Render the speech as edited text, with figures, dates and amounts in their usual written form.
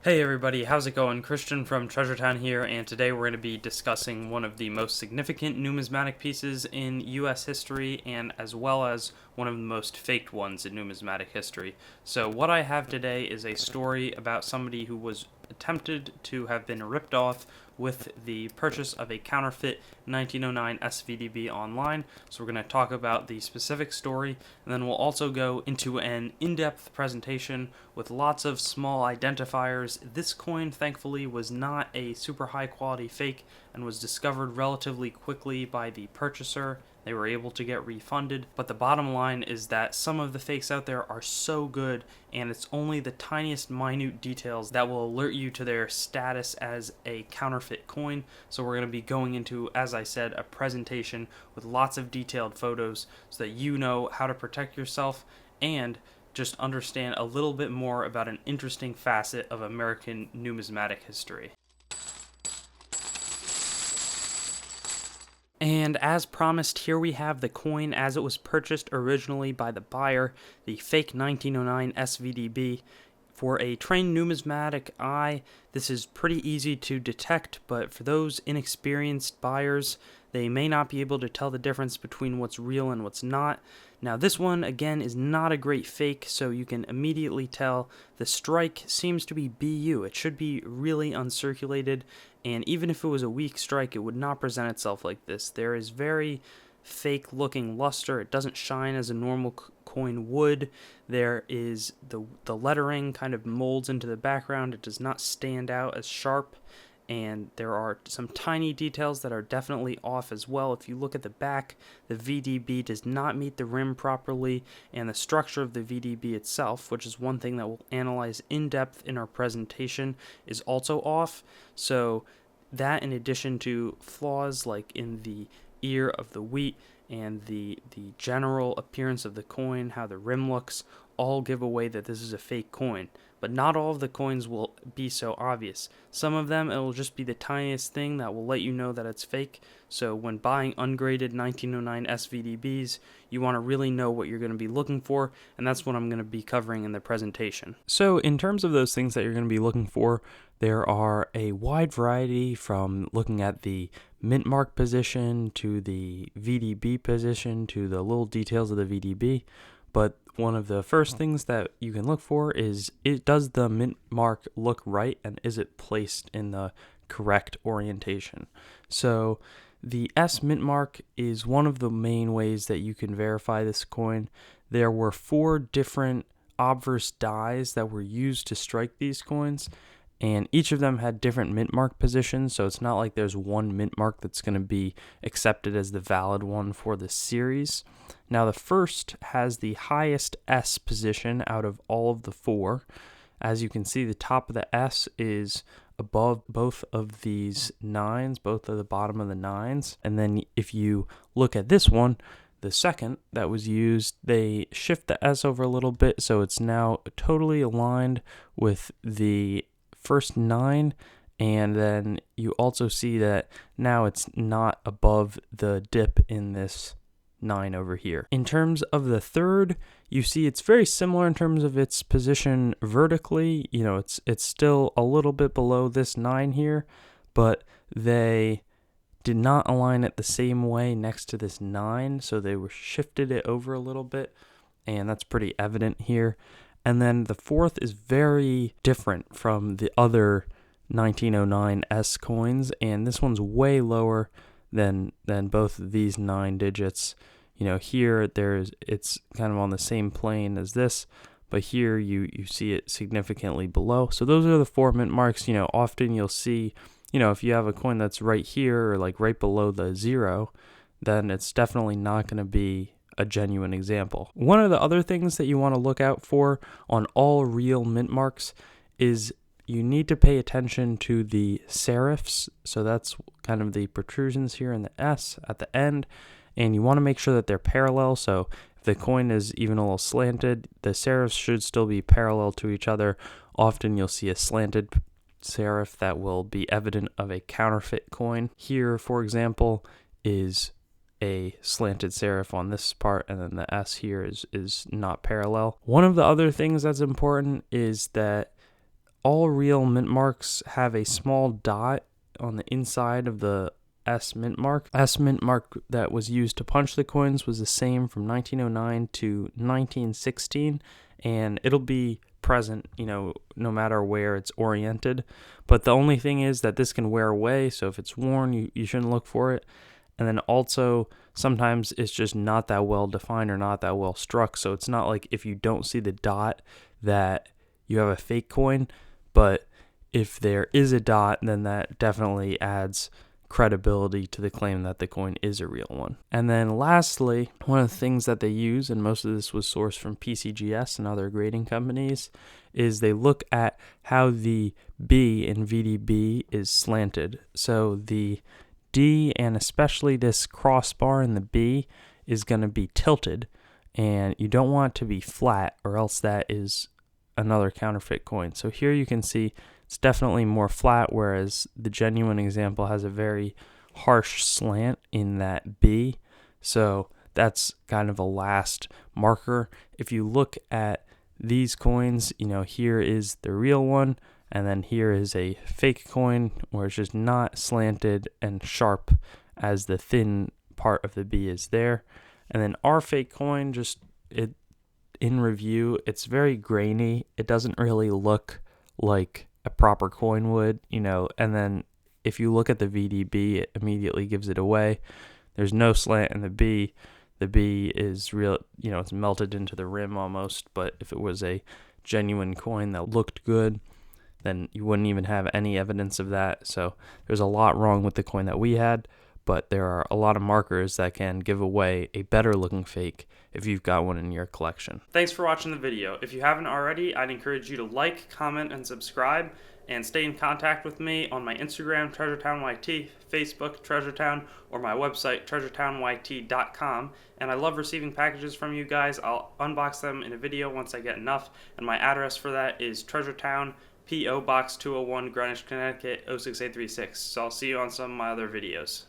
Hey everybody, how's it going? Christian from Treasure Town here, and today we're going to be discussing one of the most significant numismatic pieces in US history, and as well as one of the most faked ones in numismatic history. So what I have today is a story about somebody who was attempted to have been ripped off with the purchase of a counterfeit 1909 SVDB online. So we're going to talk about the specific story, and then we'll also go into an in-depth presentation with lots of small identifiers. This coin, thankfully, was not a super high quality fake and was discovered relatively quickly by the purchaser. They were able to get refunded, but the bottom line is that some of the fakes out there are so good, and it's only the tiniest minute details that will alert you to their status as a counterfeit coin. So we're going to be going into, as I said, a presentation with lots of detailed photos so that you know how to protect yourself and just understand a little bit more about an interesting facet of American numismatic history. And as promised, here we have the coin as it was purchased originally by the buyer, the fake 1909 SVDB. For a trained numismatic eye, this is pretty easy to detect, but for those inexperienced buyers, they may not be able to tell the difference between what's real and what's not. Now this one, again, is not a great fake, so you can immediately tell the strike seems to be BU. It should be really uncirculated, and even if it was a weak strike, it would not present itself like this. There is very fake looking luster. It doesn't shine as a normal coin would. There is the lettering kind of molds into the background. It does not stand out as sharp, and there are some tiny details that are definitely off as well. If you look at the back, the VDB does not meet the rim properly, and the structure of the VDB itself, which is one thing that we'll analyze in depth in our presentation, is also off. So that, in addition to flaws like in the ear of the wheat and the general appearance of the coin, how the rim looks, all give away that this is a fake coin. But not all of the coins will be so obvious. Some of them, it will just be the tiniest thing that will let you know that it's fake. So when buying ungraded 1909 SVDBs, you want to really know what you're going to be looking for, and that's what I'm going to be covering in the presentation. So in terms of those things that you're going to be looking for, there are a wide variety, from looking at the mint mark position to the VDB position to the little details of the VDB. But one of the first things that you can look for is, does the mint mark look right, and is it placed in the correct orientation? So the S mint mark is one of the main ways that you can verify this coin. There were 4 different obverse dies that were used to strike these coins, and each of them had different mint mark positions, so it's not like there's one mint mark that's going to be accepted as the valid one for the series. Now the first has the highest S position out of all of the 4. As you can see, the top of the S is above both of these 9s, both of the bottom of the 9s. And then if you look at this one, the second that was used, they shift the S over a little bit, so it's now totally aligned with the first 9, and then you also see that now it's not above the dip in this 9 over here. In terms of the third, you see it's very similar in terms of its position vertically. You know, it's still a little bit below this 9 here, but they did not align it the same way next to this 9, so they were shifted it over a little bit, and that's pretty evident here. And then the fourth is very different from the other 1909 S coins, and this one's way lower than both of these 9 digits. You know, here it's kind of on the same plane as this, but here you see it significantly below. So those are the 4 mint marks. You know, often you'll see, you know, if you have a coin that's right here or like right below the 0, then it's definitely not going to be a genuine example. One of the other things that you want to look out for on all real mint marks is you need to pay attention to the serifs. So that's kind of the protrusions here in the S at the end, and you want to make sure that they're parallel. So if the coin is even a little slanted, the serifs should still be parallel to each other. Often you'll see a slanted serif that will be evident of a counterfeit coin. Here, for example, is a slanted serif on this part, and then the S here is not parallel. One of the other things that's important is that all real mint marks have a small dot on the inside of the S mint mark. S mint mark that was used to punch the coins was the same from 1909 to 1916, and it'll be present, no matter where it's oriented. But the only thing is that this can wear away, so if it's worn, you shouldn't look for it. And then also, sometimes it's just not that well defined or not that well struck, so it's not like if you don't see the dot that you have a fake coin, but if there is a dot, then that definitely adds credibility to the claim that the coin is a real one. And then lastly, one of the things that they use, and most of this was sourced from PCGS and other grading companies, is they look at how the B in VDB is slanted. So the D, and especially this crossbar in the B, is going to be tilted, and you don't want it to be flat, or else that is another counterfeit coin. So here you can see it's definitely more flat, whereas the genuine example has a very harsh slant in that B. So that's kind of a last marker. If you look at these coins, here is the real one, and then here is a fake coin where it's just not slanted and sharp as the thin part of the B is there. And then our fake coin, in review, it's very grainy. It doesn't really look like a proper coin would, and then if you look at the VDB, it immediately gives it away. There's no slant in the B. The B is real, it's melted into the rim almost, but if it was a genuine coin that looked good, then you wouldn't even have any evidence of that. So there's a lot wrong with the coin that we had, but there are a lot of markers that can give away a better looking fake if you've got one in your collection. Thanks for watching the video. If you haven't already, I'd encourage you to like, comment, and subscribe, and stay in contact with me on my Instagram, TreasureTownYT, Facebook, TreasureTown, or my website, TreasureTownYT.com. And I love receiving packages from you guys. I'll unbox them in a video once I get enough, and my address for that is TreasureTown, P.O. Box 201, Greenwich, Connecticut, 06836. So I'll see you on some of my other videos.